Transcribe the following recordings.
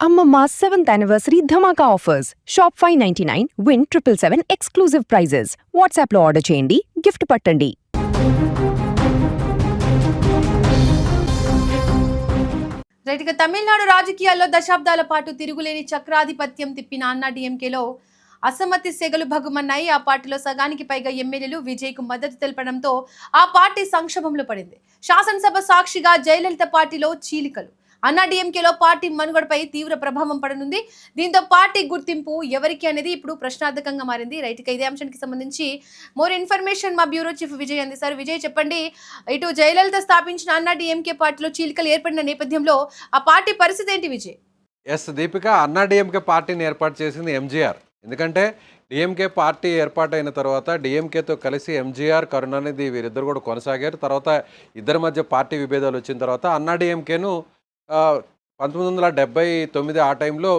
Amma 7th anniversary Dhamaka offers. Shop 599, win 777 exclusive prizes. WhatsApp లో order చేయండి, gift పట్టండి. Right, ఇక తమిళనాడు రాజకీయాల్లో దశాబ్దాల పాటు తిరుగులేని చక్రాధిపత్యం తిప్పిన అన్నా డీఎంకేలో అసమ్మతి సెగలు భగ్గుమన్నాయి. ఆ పార్టీలో సగానికి పైగా ఎమ్మెల్యేలు విజయ్కు మద్దతు తెలపడంతో ఆ పార్టీ సంక్షోభంలో పడింది. శాసనసభ సాక్షిగా జయలలిత పార్టీలో చీలికలు. అన్నా డీఎంకేలో పార్టీ మనుగడపై తీవ్ర ప్రభావం పడనుంది. దీంతో పార్టీ గుర్తింపు ఎవరికి అనేది ఇప్పుడు ప్రశ్నార్థకంగా మారింది. రైట్, ఇక ఇదే అంశానికి సంబంధించి మోర్ ఇన్ఫర్మేషన్ మా బ్యూరో చీఫ్ విజయ్ అందిస్తారు. విజయ్, చెప్పండి, ఇటు జయలలిత స్థాపించిన అన్నా డీఎంకే పార్టీలో చీలికలు ఏర్పడిన నేపథ్యంలో ఆ పార్టీ పరిస్థితి ఏంటి విజయ్? ఎస్ దీపిక, అన్నా డిఎంకే పార్టీని ఏర్పాటు చేసింది ఎంజీఆర్. ఎందుకంటే డిఎంకే పార్టీ ఏర్పాటైన తర్వాత డిఎంకేతో కలిసి ఎంజీఆర్, కరుణానిధి వీరిద్దరు కూడా కొనసాగారు. తర్వాత ఇద్దరి మధ్య పార్టీ విభేదాలు వచ్చిన తర్వాత అన్నా డిఎంకేను 1979 ఆ టైంలో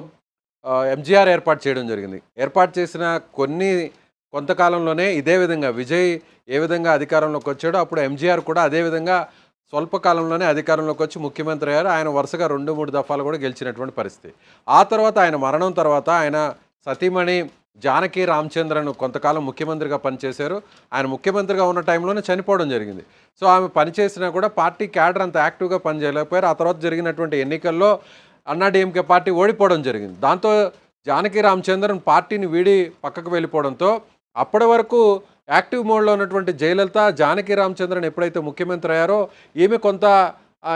ఎంజీఆర్ ఏర్పాటు చేయడం జరిగింది. ఏర్పాటు చేసిన కొంతకాలంలోనే ఇదే విధంగా విజయ్ ఏ విధంగా అధికారంలోకి వచ్చాడో అప్పుడు ఎంజీఆర్ కూడా అదేవిధంగా స్వల్పకాలంలోనే అధికారంలోకి వచ్చి ముఖ్యమంత్రి అయ్యారు. ఆయన వరుసగా 2-3 దఫాలు కూడా గెలిచినటువంటి పరిస్థితి. ఆ తర్వాత ఆయన మరణం తర్వాత ఆయన సతీమణి జానకి రామచంద్రన్ కొంతకాలం ముఖ్యమంత్రిగా పనిచేశారు. ఆయన ముఖ్యమంత్రిగా ఉన్న టైంలోనే చనిపోవడం జరిగింది. సో ఆమె పనిచేసినా కూడా పార్టీ క్యాడర్ అంత యాక్టివ్గా పనిచేయలేకపోయారు. ఆ తర్వాత జరిగినటువంటి ఎన్నికల్లో అన్నా డీఎంకే పార్టీ ఓడిపోవడం జరిగింది. దాంతో జానకి రామచంద్రన్ పార్టీని వీడి పక్కకు వెళ్ళిపోవడంతో అప్పటి వరకు యాక్టివ్ మోడ్లో ఉన్నటువంటి జయలలిత, జానకి రామచంద్రన్ ఎప్పుడైతే ముఖ్యమంత్రి అయ్యారో ఈమె కొంత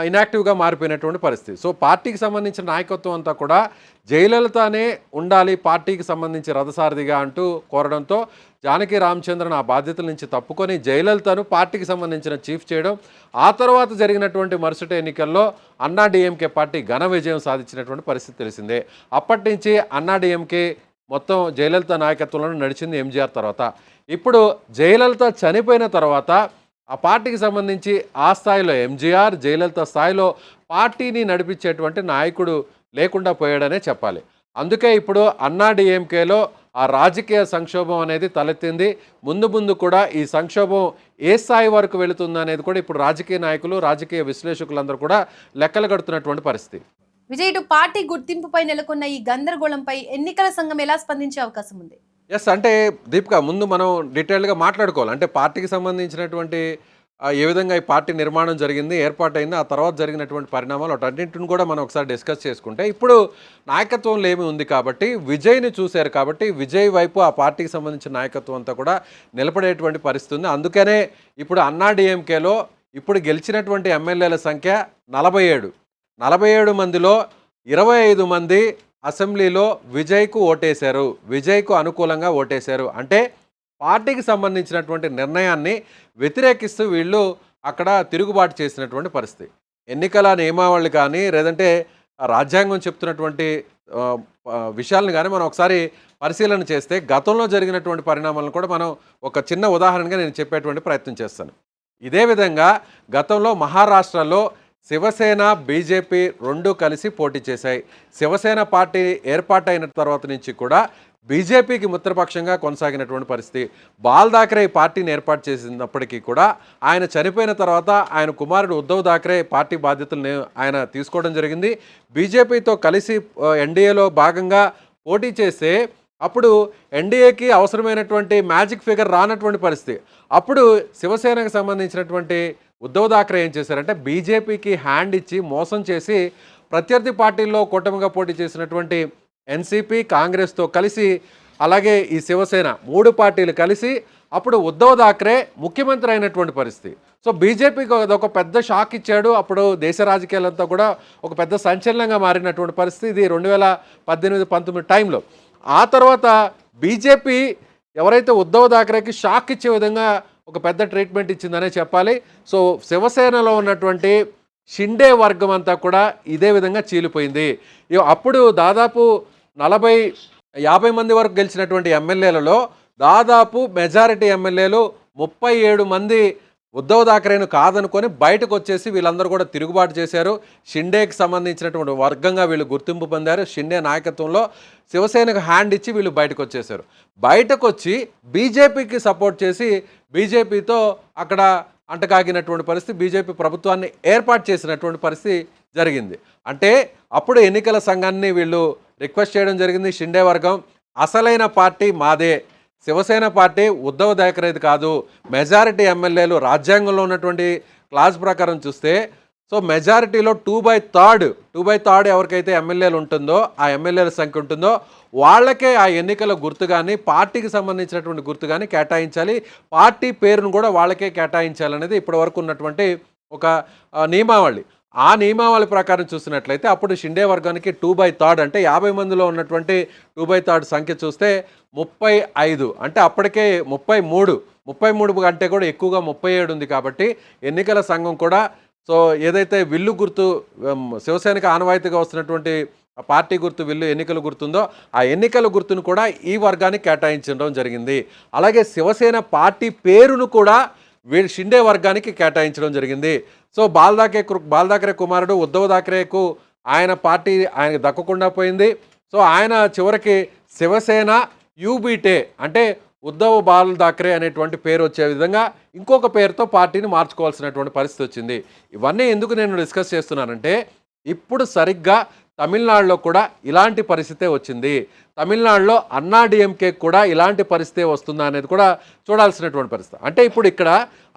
ఇన్యాక్టివ్గా మారిపోయినటువంటి పరిస్థితి. సో పార్టీకి సంబంధించిన నాయకత్వం అంతా కూడా జయలలితనే ఉండాలి పార్టీకి సంబంధించి రథసారథిగా అంటూ కోరడంతో జానకి రామచంద్రన్ ఆ బాధ్యతల నుంచి తప్పుకొని జయలలితను పార్టీకి సంబంధించిన చీఫ్ చేయడం, ఆ తర్వాత జరిగినటువంటి మరుసటి ఎన్నికల్లో అన్నా డీఎంకే పార్టీ ఘన విజయం సాధించినటువంటి పరిస్థితి తెలిసిందే. అప్పటి నుంచి అన్నా డీఎంకే మొత్తం జయలలిత నాయకత్వంలో నడిచింది ఎంజీఆర్ తర్వాత. ఇప్పుడు జయలలిత చనిపోయిన తర్వాత ఆ పార్టీకి సంబంధించి ఆ స్థాయిలో ఎంజీఆర్, జయలలిత స్థాయిలో పార్టీని నడిపించేటువంటి నాయకుడు లేకుండా పోయాడనే చెప్పాలి. అందుకే ఇప్పుడు అన్నా డీఎంకేలో ఆ రాజకీయ సంక్షోభం అనేది తలెత్తింది. ముందు కూడా ఈ సంక్షోభం ఏ స్థాయి వరకు వెళుతుంది అనేది కూడా ఇప్పుడు రాజకీయ నాయకులు, రాజకీయ విశ్లేషకులందరూ కూడా లెక్కలు కడుతున్నటువంటి పరిస్థితి. విజయ్, ఇటు పార్టీ గుర్తింపుపై నెలకొన్న ఈ గందరగోళంపై ఎన్నికల సంఘం ఎలా స్పందించే అవకాశం ఉంది? ఎస్, అంటే దీపిక, ముందు మనం డీటెయిల్గా మాట్లాడుకోవాలి. అంటే పార్టీకి సంబంధించినటువంటి ఏ విధంగా ఈ పార్టీ నిర్మాణం జరిగింది, ఏర్పాటైంది, ఆ తర్వాత జరిగినటువంటి పరిణామాలు వాటన్నింటిని కూడా మనం ఒకసారి డిస్కస్ చేసుకుంటే, ఇప్పుడు నాయకత్వంలో ఏమి ఉంది కాబట్టి విజయ్ని చూశారు కాబట్టి విజయ్ వైపు ఆ పార్టీకి సంబంధించిన నాయకత్వం అంతా కూడా నిలబడేటువంటి పరిస్థితి ఉంది. అందుకనే ఇప్పుడు అన్నా డీఎంకేలో ఇప్పుడు గెలిచినటువంటి ఎమ్మెల్యేల సంఖ్య 47 మందిలో 25 మంది అసెంబ్లీలో విజయ్కు ఓటేశారు, విజయ్కు అనుకూలంగా ఓటేశారు. అంటే పార్టీకి సంబంధించినటువంటి నిర్ణయాన్ని వ్యతిరేకిస్తూ వీళ్ళు అక్కడ తిరుగుబాటు చేసినటువంటి పరిస్థితి. ఎన్నికల నియమావళి కానీ లేదంటే రాజ్యాంగం చెప్తున్నటువంటి విషయాలను కానీ మనం ఒకసారి పరిశీలన చేస్తే గతంలో జరిగినటువంటి పరిణామాలను కూడా మనం ఒక చిన్న ఉదాహరణగా నేను చెప్పేటువంటి ప్రయత్నం చేస్తాను. ఇదే విధంగా గతంలో మహారాష్ట్రలో శివసేన, బీజేపీ రెండు కలిసి పోటీ చేశాయి. శివసేన పార్టీ ఏర్పాటైన తర్వాత నుంచి కూడా బీజేపీకి మిత్రపక్షంగా కొనసాగినటువంటి పరిస్థితి. బాల్ థాకరే ఈ పార్టీని ఏర్పాటు చేసినప్పటికీ కూడా ఆయన చనిపోయిన తర్వాత ఆయన కుమారుడు ఉద్ధవ్ థాకరే పార్టీ బాధ్యతలను ఆయన తీసుకోవడం జరిగింది. బీజేపీతో కలిసి ఎన్డీఏలో భాగంగా పోటీ చేస్తే అప్పుడు ఎన్డీఏకి అవసరమైనటువంటి మ్యాజిక్ ఫిగర్ రానటువంటి పరిస్థితి. అప్పుడు శివసేనకు సంబంధించినటువంటి ఉద్ధవ్ థాకరే ఏం చేశారంటే బీజేపీకి హ్యాండ్ ఇచ్చి మోసం చేసి ప్రత్యర్థి పార్టీల్లో కూటమిగా పోటీ చేసినటువంటి ఎన్సీపీ, కాంగ్రెస్తో కలిసి అలాగే ఈ శివసేన 3 పార్టీలు కలిసి అప్పుడు ఉద్ధవ్ థాకరే ముఖ్యమంత్రి అయినటువంటి పరిస్థితి. సో బీజేపీకి ఒక పెద్ద షాక్ ఇచ్చాడు. అప్పుడు దేశ రాజకీయాలంతా కూడా ఒక పెద్ద సంచలనంగా మారినటువంటి పరిస్థితి ఇది 2018-19 టైంలో. ఆ తర్వాత బీజేపీ ఎవరైతే ఉద్ధవ్ థాకరేకి షాక్ ఇచ్చే విధంగా ఒక పెద్ద ట్రీట్మెంట్ ఇచ్చిందనే చెప్పాలి. సో శివసేనలో ఉన్నటువంటి షిండే వర్గం అంతా కూడా ఇదే విధంగా చీలిపోయింది. అప్పుడు దాదాపు 40-50 మంది వరకు గెలిచినటువంటి ఎమ్మెల్యేలలో దాదాపు మెజారిటీ ఎమ్మెల్యేలు 37 మంది ఉద్ధవ్ థాకరేను కాదనుకొని బయటకు వచ్చేసి వీళ్ళందరూ కూడా తిరుగుబాటు చేశారు. షిండేకి సంబంధించినటువంటి వర్గంగా వీళ్ళు గుర్తింపు పొందారు. షిండే నాయకత్వంలో శివసేనకు హ్యాండ్ ఇచ్చి వీళ్ళు బయటకు వచ్చేశారు. బయటకు వచ్చి బీజేపీకి సపోర్ట్ చేసి బీజేపీతో అక్కడ అంటకాగినటువంటి పరిస్థితి, బీజేపీ ప్రభుత్వాన్ని ఏర్పాటు చేసినటువంటి పరిస్థితి జరిగింది. అంటే అప్పుడు ఎన్నికల సంఘాన్ని వీళ్ళు రిక్వెస్ట్ చేయడం జరిగింది. షిండే వర్గం అసలైన పార్టీ మాదే, శివసేన పార్టీ ఉద్ధవ్ థాకరేది కాదు, మెజారిటీ ఎమ్మెల్యేలు రాజ్యాంగంలో ఉన్నటువంటి క్లాజ్ ప్రకారం చూస్తే సో మెజారిటీలో 2/3 ఎవరికైతే ఎమ్మెల్యేలు ఉంటుందో, ఆ ఎమ్మెల్యేల సంఖ్య ఉంటుందో వాళ్ళకే ఆ ఎన్నికల గుర్తు కానీ పార్టీకి సంబంధించినటువంటి గుర్తు కానీ కేటాయించాలి, పార్టీ పేరును కూడా వాళ్ళకే కేటాయించాలనేది ఇప్పటి వరకు ఉన్నటువంటి ఒక నియమావళి. ఆ నియమావళి ప్రకారం చూసినట్లయితే అప్పుడు షిండే వర్గానికి 2/3 అంటే 50 మందిలో ఉన్నటువంటి 2/3 సంఖ్య చూస్తే 35, అంటే అప్పటికే 33 కంటే కూడా ఎక్కువగా 37 ఉంది. కాబట్టి ఎన్నికల సంఘం కూడా సో ఏదైతే విల్లు గుర్తు శివసేనకి ఆనవాయితీగా వస్తున్నటువంటి పార్టీ గుర్తు విల్లు ఎన్నికల గుర్తుందో ఆ ఎన్నికల గుర్తును కూడా ఈ వర్గానికి కేటాయించడం జరిగింది. అలాగే శివసేన పార్టీ పేరును కూడా షిండే వర్గానికి కేటాయించడం జరిగింది. సో బాల్ థాకరే కుమారుడు ఉద్ధవ్ థాకరేకు ఆయన పార్టీ ఆయనకు దక్కకుండా పోయింది. సో ఆయన చివరికి శివసేన యూబీటే అంటే ఉద్ధవ్ బాల్ థాకరే అనేటువంటి పేరు వచ్చే విధంగా ఇంకొక పేరుతో పార్టీని మార్చుకోవాల్సినటువంటి పరిస్థితి వచ్చింది. ఇవన్నీ ఎందుకు నేను డిస్కస్ చేస్తున్నానంటే ఇప్పుడు సరిగ్గా తమిళనాడులో కూడా ఇలాంటి పరిస్థితే వచ్చింది. తమిళనాడులో అన్నా డిఎంకే కూడా ఇలాంటి పరిస్థితే వస్తుందా అనేది కూడా చూడాల్సినటువంటి పరిస్థితి. అంటే ఇప్పుడు ఇక్కడ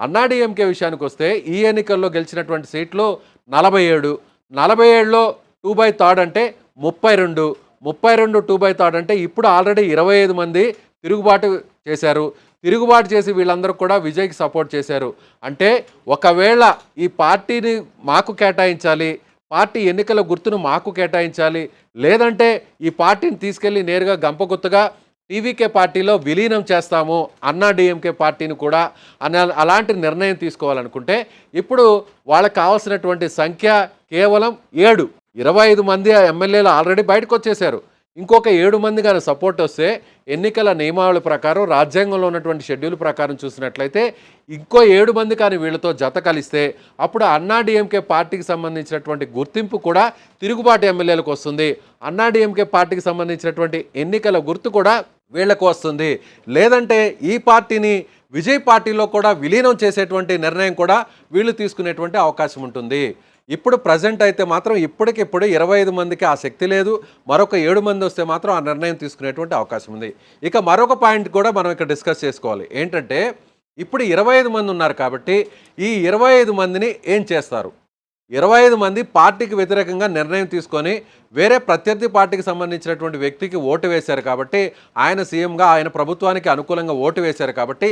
అన్నా డిఎంకే విషయానికి వస్తే ఈ ఎన్నికల్లో గెలిచినటువంటి సీట్లు 47లో 2/3 అంటే 32 2/3 అంటే ఇప్పుడు ఆల్రెడీ 25 మంది తిరుగుబాటు చేశారు. తిరుగుబాటు చేసి వీళ్ళందరూ కూడా విజయ్కి సపోర్ట్ చేశారు. అంటే ఒకవేళ ఈ పార్టీని మాకు కేటాయించాలి, పార్టీ ఎన్నికల గుర్తును మాకు కేటాయించాలి, లేదంటే ఈ పార్టీని తీసుకెళ్ళి నేరుగా గంపగుత్తగా టీవీకే పార్టీలో విలీనం చేస్తాము అన్నా డిఎంకే పార్టీని కూడా అలాంటి నిర్ణయం తీసుకోవాలనుకుంటే ఇప్పుడు వాళ్ళకి కావాల్సినటువంటి సంఖ్య కేవలం 7. 25 మంది ఎమ్మెల్యేలు ఆల్రెడీ బయటకు వచ్చేసారు. ఇంకొక 7 మంది కానీ సపోర్ట్ వస్తే ఎన్నికల నియమావళి ప్రకారం రాజ్యాంగంలో ఉన్నటువంటి షెడ్యూల్ ప్రకారం చూసినట్లయితే ఇంకో 7 మంది కానీ వీళ్ళతో జత కలిస్తే అప్పుడు అన్నా డిఎంకే పార్టీకి సంబంధించినటువంటి గుర్తింపు కూడా తిరుగుబాటు ఎమ్మెల్యేలకు వస్తుంది. అన్నా డిఎంకే పార్టీకి సంబంధించినటువంటి ఎన్నికల గుర్తు కూడా వీళ్లకు వస్తుంది. లేదంటే ఈ పార్టీని విజయ్ పార్టీలో కూడా విలీనం చేసేటువంటి నిర్ణయం కూడా వీళ్ళు తీసుకునేటువంటి అవకాశం ఉంటుంది. ఇప్పుడు ప్రజెంట్ అయితే మాత్రం ఇప్పటికిప్పుడు 25 మందికి ఆ శక్తి లేదు. మరొక 7 మంది వస్తే మాత్రం ఆ నిర్ణయం తీసుకునేటువంటి అవకాశం ఉంది. ఇక మరొక పాయింట్ కూడా మనం ఇక్కడ డిస్కస్ చేసుకోవాలి. ఏంటంటే ఇప్పుడు 25 మంది ఉన్నారు కాబట్టి ఈ 25 మందిని ఏం చేస్తారు? 25 మంది పార్టీకి వ్యతిరేకంగా నిర్ణయం తీసుకొని వేరే ప్రత్యర్థి పార్టీకి సంబంధించినటువంటి వ్యక్తికి ఓటు వేశారు కాబట్టి ఆయన సీఎంగా ఆయన ప్రభుత్వానికి అనుకూలంగా ఓటు వేశారు కాబట్టి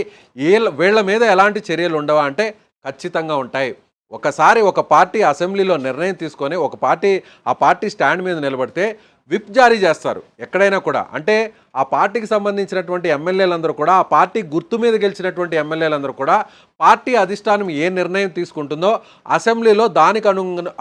వీళ్ళ మీద ఎలాంటి చర్యలు ఉండవా అంటే ఖచ్చితంగా ఉంటాయి. ఒకసారి ఒక పార్టీ అసెంబ్లీలో నిర్ణయం తీసుకొని ఆ పార్టీ స్టాండ్ మీద నిలబడితే విప్ జారీ చేస్తారు ఎక్కడైనా కూడా. అంటే ఆ పార్టీకి సంబంధించినటువంటి ఎమ్మెల్యేలందరూ కూడా ఆ పార్టీ గుర్తు మీద గెలిచినటువంటి ఎమ్మెల్యేలందరూ కూడా పార్టీ అధిష్టానం ఏ నిర్ణయం తీసుకుంటుందో అసెంబ్లీలో దానికి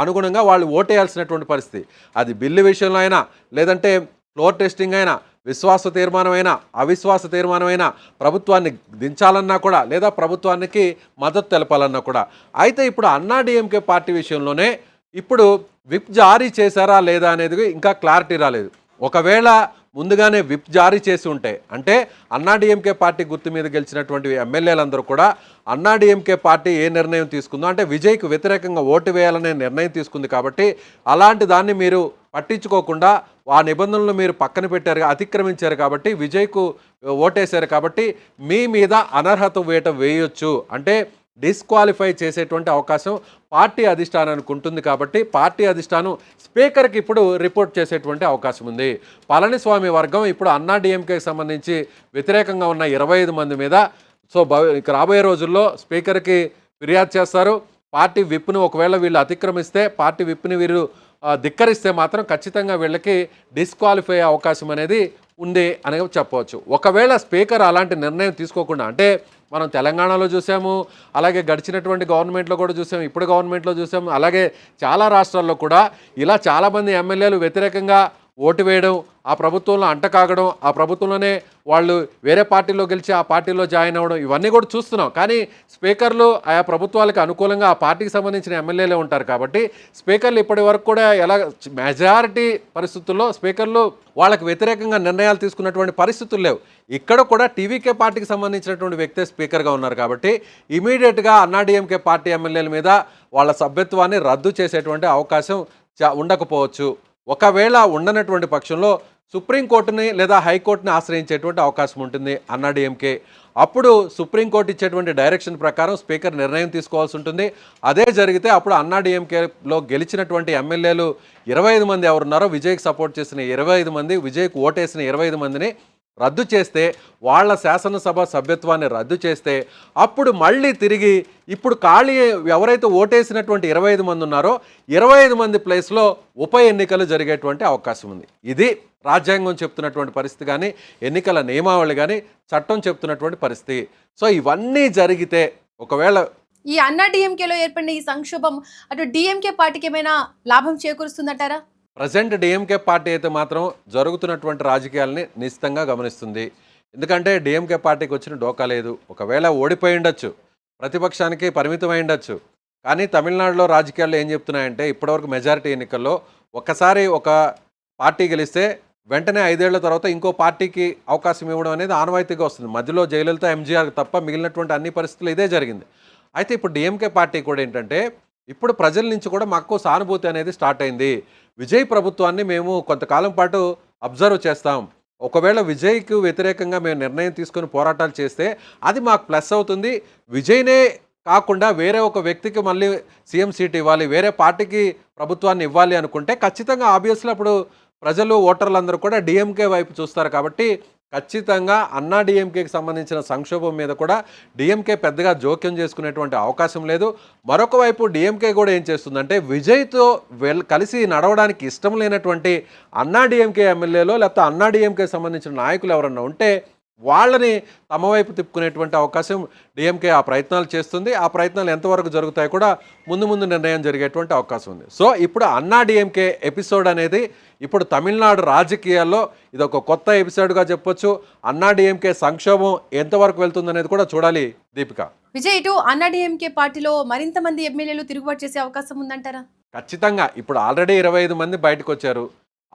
అనుగుణంగా వాళ్ళు ఓటేయాల్సినటువంటి పరిస్థితి. అది బిల్లు విషయంలో అయినా, లేదంటే ఫ్లోర్ టెస్టింగ్ అయినా, విశ్వాస తీర్మానమైనా, అవిశ్వాస తీర్మానమైనా, ప్రభుత్వాన్ని దించాలన్నా కూడా, లేదా ప్రభుత్వానికి మద్దతు తెలపాలన్నా కూడా. అయితే ఇప్పుడు అన్నా డిఎంకే పార్టీ విషయంలోనే ఇప్పుడు విప్ జారీ చేశారా లేదా అనేది ఇంకా క్లారిటీ రాలేదు. ఒకవేళ ముందుగానే విప్ జారీ చేసి ఉంటే అంటే అన్నా డిఎంకే పార్టీ గుర్తు మీద గెలిచినటువంటి ఎమ్మెల్యేలందరూ కూడా అన్నా డిఎంకే పార్టీ ఏ నిర్ణయం తీసుకుందో అంటే విజయ్కు వ్యతిరేకంగా ఓటు వేయాలనే నిర్ణయం తీసుకుంది కాబట్టి అలాంటి దాన్ని మీరు పట్టించుకోకుండా ఆ నిబంధనలు మీరు పక్కన పెట్టారు, అతిక్రమించారు కాబట్టి విజయ్కు ఓటేశారు కాబట్టి మీ మీద అనర్హత వేట వేయొచ్చు అంటే డిస్క్వాలిఫై చేసేటువంటి అవకాశం పార్టీ అధిష్టానానికి ఉంటుంది. కాబట్టి పార్టీ అధిష్టానం స్పీకర్కి ఇప్పుడు రిపోర్ట్ చేసేటువంటి అవకాశం ఉంది. పళనిస్వామి వర్గం ఇప్పుడు అన్నా డిఎంకేకి సంబంధించి వ్యతిరేకంగా ఉన్న 25 మంది మీద సో రాబోయే రోజుల్లో స్పీకర్కి ఫిర్యాదు చేస్తారు. పార్టీ విప్ను ఒకవేళ వీళ్ళు అతిక్రమిస్తే, పార్టీ విప్ని వీరు ధిక్కరిస్తే మాత్రం ఖచ్చితంగా వీళ్ళకి డిస్క్వాలిఫై అవకాశం అనేది ఉంది అని చెప్పవచ్చు. ఒకవేళ స్పీకర్ అలాంటి నిర్ణయం తీసుకోకుండా అంటే మనం తెలంగాణలో చూసాము, అలాగే గడిచినటువంటి గవర్నమెంట్లో కూడా చూసాము, ఇప్పుడు గవర్నమెంట్లో చూసాము, అలాగే చాలా రాష్ట్రాల్లో కూడా ఇలా చాలామంది ఎమ్మెల్యేలు వ్యతిరేకంగా ఓటు వేయడం, ఆ ప్రభుత్వంలో అంటకాగడం, ఆ ప్రభుత్వంలోనే వాళ్ళు వేరే పార్టీలో గెలిచి ఆ పార్టీలో జాయిన్ అవ్వడం, ఇవన్నీ కూడా చూస్తున్నాం. కానీ స్పీకర్లు ఆయా ప్రభుత్వాలకు అనుకూలంగా ఆ పార్టీకి సంబంధించిన ఎమ్మెల్యేలే ఉంటారు కాబట్టి స్పీకర్లు ఇప్పటి వరకు కూడా ఎలా మెజారిటీ పరిస్థితుల్లో స్పీకర్లు వాళ్ళకి వ్యతిరేకంగా నిర్ణయాలు తీసుకున్నటువంటి పరిస్థితులు లేవు. ఇక్కడ కూడా టీవీకే పార్టీకి సంబంధించినటువంటి వ్యక్తే స్పీకర్గా ఉన్నారు కాబట్టి ఇమీడియట్గా అన్నాడీఎంకే పార్టీ ఎమ్మెల్యేల మీద వాళ్ళ సభ్యత్వాన్ని రద్దు చేసేటువంటి అవకాశం ఉండకపోవచ్చు. ఒకవేళ ఉండనటువంటి పక్షంలో సుప్రీంకోర్టుని లేదా హైకోర్టుని ఆశ్రయించేటువంటి అవకాశం ఉంటుంది అన్నాడీఎంకే. అప్పుడు సుప్రీంకోర్టు ఇచ్చేటువంటి డైరెక్షన్ ప్రకారం స్పీకర్ నిర్ణయం తీసుకోవాల్సి ఉంటుంది. అదే జరిగితే అప్పుడు అన్నాడీఎంకేలో గెలిచినటువంటి ఎమ్మెల్యేలు 25 మంది ఎవరున్నారో విజయ్కి సపోర్ట్ చేసిన 25 మంది, విజయ్కి ఓటేసిన 25 మందిని రద్దు చేస్తే, వాళ్ళ శాసనసభ సభ్యత్వాన్ని రద్దు చేస్తే అప్పుడు మళ్ళీ తిరిగి ఇప్పుడు ఖాళీ ఎవరైతే ఓటేసినటువంటి 25 మంది ఉన్నారో 25 మంది ప్లేస్లో ఉప ఎన్నికలు జరిగేటువంటి అవకాశం ఉంది. ఇది రాజ్యాంగం చెప్తున్నటువంటి పరిస్థితి కానీ, ఎన్నికల నియమావళి కానీ, చట్టం చెప్తున్నటువంటి పరిస్థితి. సో ఇవన్నీ జరిగితే ఒకవేళ ఈ అన్నాడీఎంకేలో ఏర్పడిన ఈ సంక్షోభం అటు డిఎంకే పార్టీకి ఏమైనా లాభం చేకూరుస్తుందంటారా? ప్రజెంట్ డిఎంకే పార్టీ అయితే మాత్రం జరుగుతున్నటువంటి రాజకీయాలని నిశ్చితంగా గమనిస్తుంది. ఎందుకంటే డిఎంకే పార్టీకి వచ్చిన డోకా లేదు. ఒకవేళ ఓడిపోయి ఉండొచ్చు, ప్రతిపక్షానికి పరిమితమై ఉండొచ్చు. కానీ తమిళనాడులో రాజకీయాల్లో ఏం చెప్తున్నాయంటే ఇప్పటివరకు మెజారిటీ ఎన్నికల్లో ఒకసారి ఒక పార్టీ గెలిస్తే వెంటనే 5 ఏళ్ల తర్వాత ఇంకో పార్టీకి అవకాశం ఇవ్వడం అనేది ఆనవాయితీగా వస్తుంది. మధ్యలో జయలలిత, ఎంజీఆర్ తప్ప మిగిలినటువంటి అన్ని పరిస్థితులు ఇదే జరిగింది. అయితే ఇప్పుడు డిఎంకే పార్టీ కూడా ఏంటంటే ఇప్పుడు ప్రజల నుంచి కూడా మాకు సానుభూతి అనేది స్టార్ట్ అయింది. విజయ్ ప్రభుత్వాన్ని మేము కొంతకాలం పాటు అబ్జర్వ్ చేస్తాం. ఒకవేళ విజయ్కు వ్యతిరేకంగా మేము నిర్ణయం తీసుకొని పోరాటాలు చేస్తే అది మాకు ప్లస్ అవుతుంది. విజయ్నే కాకుండా వేరే ఒక వ్యక్తికి మళ్ళీ సీఎం సీట్ ఇవ్వాలి, వేరే పార్టీకి ప్రభుత్వాన్ని ఇవ్వాలి అనుకుంటే ఖచ్చితంగా ఆబ్వియస్లీ అప్పుడు ప్రజలు, ఓటర్లందరూ కూడా డిఎంకే వైపు చూస్తారు. కాబట్టి ఖచ్చితంగా అన్నా డిఎంకేకి సంబంధించిన సంక్షోభం మీద కూడా డిఎంకే పెద్దగా జోక్యం చేసుకునేటువంటి అవకాశం లేదు. మరొక వైపు డిఎంకే కూడా ఏం చేస్తుందంటే విజయ్తో కలిసి నడవడానికి ఇష్టం లేనటువంటి అన్నా డిఎంకే ఎమ్మెల్యేలో లేకపోతే అన్నా డిఎంకేకి సంబంధించిన నాయకులు ఎవరన్నా ఉంటే వాళ్ళని తమ వైపు తిప్పుకునేటువంటి అవకాశం డిఎంకే ఆ ప్రయత్నాలు చేస్తుంది. ఆ ప్రయత్నాలు ఎంతవరకు జరుగుతాయి కూడా ముందు నిర్ణయం జరిగేటువంటి అవకాశం ఉంది. సో ఇప్పుడు అన్నా డిఎంకే ఎపిసోడ్ అనేది ఇప్పుడు తమిళనాడు రాజకీయాల్లో ఇది ఒక కొత్త ఎపిసోడ్గా చెప్పొచ్చు. అన్నా డిఎంకే సంక్షోభం ఎంతవరకు వెళ్తుందనేది కూడా చూడాలి దీపిక. విజయ్, ఇటు అన్నాడీఎంకే పార్టీలో మరింత మంది ఎమ్మెల్యేలు తిరుగుబాటు చేసే అవకాశం ఉందంటారా? ఖచ్చితంగా. ఇప్పుడు ఆల్రెడీ 25 మంది బయటకు వచ్చారు.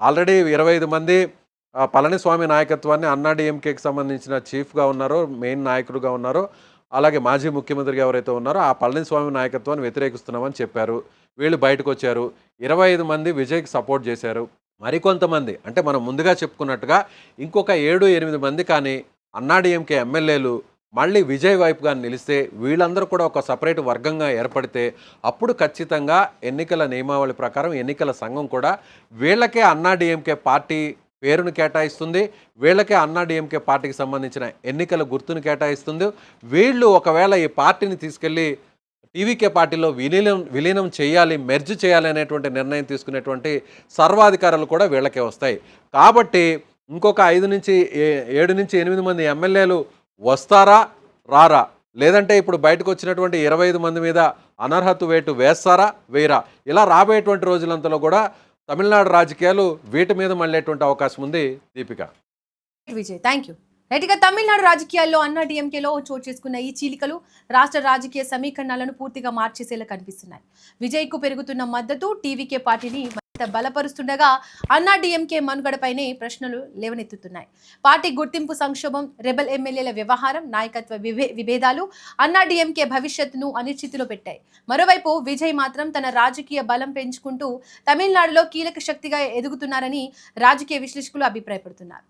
ఆల్రెడీ 25 మంది పళనిస్వామి నాయకత్వాన్ని అన్నా డిఎంకేకి సంబంధించిన చీఫ్గా ఉన్నారో, మెయిన్ నాయకుడుగా ఉన్నారో, అలాగే మాజీ ముఖ్యమంత్రిగా ఎవరైతే ఉన్నారో ఆ పళనిస్వామి నాయకత్వాన్ని వ్యతిరేకిస్తున్నామని చెప్పారు. వీళ్ళు బయటకు వచ్చారు. 25 మంది విజయ్కి సపోర్ట్ చేశారు. మరికొంతమంది అంటే మనం ముందుగా చెప్పుకున్నట్టుగా ఇంకొక 7-8 మంది కానీ అన్నా డిఎంకే ఎమ్మెల్యేలు మళ్ళీ విజయ్ వైపుగా నిలిస్తే వీళ్ళందరూ కూడా ఒక సపరేట్ వర్గంగా ఏర్పడితే అప్పుడు ఖచ్చితంగా ఎన్నికల నియమావళి ప్రకారం ఎన్నికల సంఘం కూడా వీళ్ళకే అన్నా డిఎంకే పార్టీ పేరును కేటాయిస్తుంది. వీళ్ళకే అన్నా డిఎంకే పార్టీకి సంబంధించిన ఎన్నికల గుర్తును కేటాయిస్తుంది. వీళ్ళు ఒకవేళ ఈ పార్టీని తీసుకెళ్ళి టీవీకే పార్టీలో విలీనం చేయాలి, మెర్జ్ చేయాలి అనేటువంటి నిర్ణయం తీసుకునేటువంటి సర్వాధికారాలు కూడా వీళ్ళకే వస్తాయి. కాబట్టి ఇంకొక 7 నుంచి 8 మంది ఎమ్మెల్యేలు వస్తారా రారా, లేదంటే ఇప్పుడు బయటకు వచ్చినటువంటి 25 మంది మీద అనర్హత వేటు వేస్తారా వేయరా, ఇలా రాబోయేటువంటి రోజులంతలో కూడా తమిళనాడు రాజకీయాలు వీటి మీద మళ్ళేటువంటి అవకాశం ఉంది దీపిక. Vijay, thank you. రైట్గా తమిళనాడు రాజకీయాల్లో అన్నా డిఎంకేలో చోటు చేసుకున్న ఈ చీలికలు రాష్ట్ర రాజకీయ సమీకరణాలను పూర్తిగా మార్చేసేలా కనిపిస్తున్నాయి. విజయ్కు పెరుగుతున్న మద్దతు టీవీకే పార్టీని మరింత బలపరుస్తుండగా అన్నా డిఎంకే మనుగడపైనే ప్రశ్నలు లేవనెత్తుతున్నాయి. పార్టీ గుర్తింపు సంక్షోభం, రెబల్ ఎమ్మెల్యేల వ్యవహారం, నాయకత్వ విభేదాలు అన్నా డిఎంకే భవిష్యత్తును అనిశ్చితిలో పెట్టాయి. మరోవైపు విజయ్ మాత్రం తన రాజకీయ బలం పెంచుకుంటూ తమిళనాడులో కీలక శక్తిగా ఎదుగుతున్నారని రాజకీయ విశ్లేషకులు అభిప్రాయపడుతున్నారు.